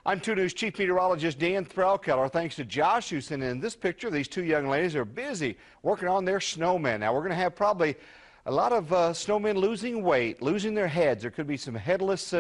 I'm 2 News Chief Meteorologist Dan Threlkeller. Thanks to Josh, who sent in this picture. These two young ladies are busy working on their snowmen. Now, we're going to have probably a lot of snowmen losing weight, losing their heads. There could be some headless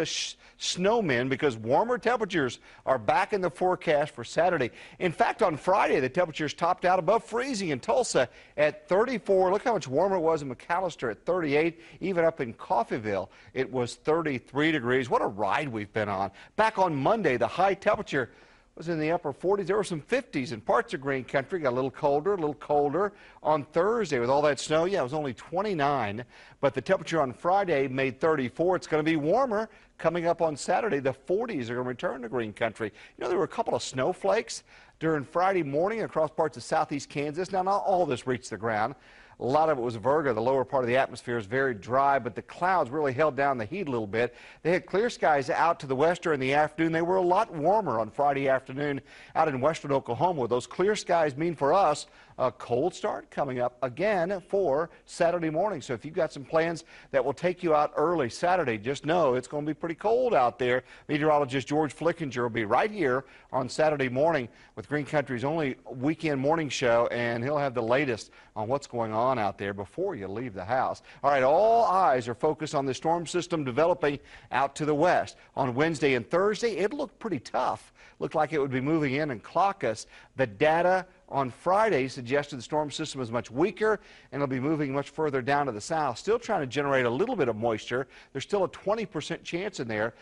snowmen because warmer temperatures are back in the forecast for Saturday. In fact, on Friday, the temperatures topped out above freezing in Tulsa at 34. Look how much warmer it was in McAlester at 38. Even up in Coffeyville, it was 33 degrees. What a ride we've been on. Back on Monday, the high temperature was in the upper 40s. There were some 50s in parts of Green Country. Got a little colder on Thursday with all that snow. Yeah, it was only 29, but the temperature on Friday made 34. It's going to be warmer coming up on Saturday. The 40s are going to return to Green Country. You know, there were a couple of snowflakes during Friday morning across parts of southeast Kansas. Now, not all of this reached the ground. A lot of it was virga. The lower part of the atmosphere is very dry, but the clouds really held down the heat a little bit. They had clear skies out to the west during the afternoon. They were a lot warmer on Friday afternoon out in western Oklahoma. Those clear skies mean for us a cold start coming up again for Saturday morning. So if you've got some plans that will take you out early Saturday, just know it's going to be pretty cold out there. Meteorologist George Flickinger will be right here on Saturday morning with Green Country's only weekend morning show, and he'll have the latest on what's going on out there before you leave the house. All right, all eyes are focused on the storm system developing out to the west. On Wednesday and Thursday, it looked pretty tough. Looked like it would be moving in and clock us. The data on Friday suggested the storm system is much weaker and it'll be moving much further down to the south. Still trying to generate a little bit of moisture. There's still a 20% chance in there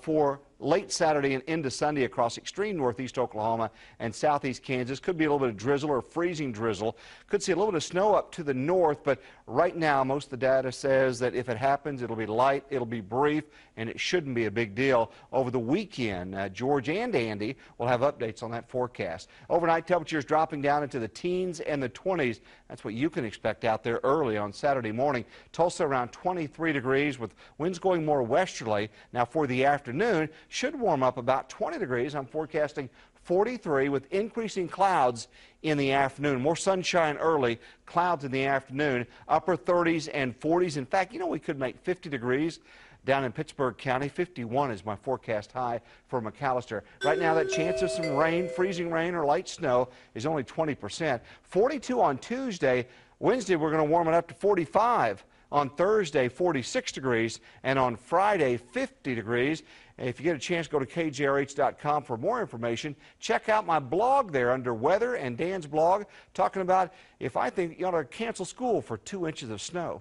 for late Saturday and into Sunday across extreme northeast Oklahoma and southeast Kansas. Could be a little bit of drizzle or freezing drizzle. Could see a little bit of snow up to the north, but right now most of the data says that if it happens, it'll be light, it'll be brief, and it shouldn't be a big deal. Over the weekend, George and Andy will have updates on that forecast. Overnight temperatures dropping down into the teens and the 20s. That's what you can expect out there early on Saturday morning. Tulsa around 23 degrees with winds going more westerly. Now for the afternoon, should warm up about 20 degrees. I'm forecasting 43 with increasing clouds in the afternoon. More sunshine early, clouds in the afternoon, upper 30s and 40s. In fact, you know, we could make 50 degrees down in Pittsburg County. 51 is my forecast high for McAlester. Right now, that chance of some rain, freezing rain or light snow is only 20%. 42 on Tuesday. Wednesday, we're going to warm it up to 45. On Thursday, 46 degrees, and on Friday, 50 degrees. And if you get a chance, go to kjrh.com for more information. Check out my blog there under weather and Dan's blog, talking about if I think you ought to cancel school for 2 inches of snow.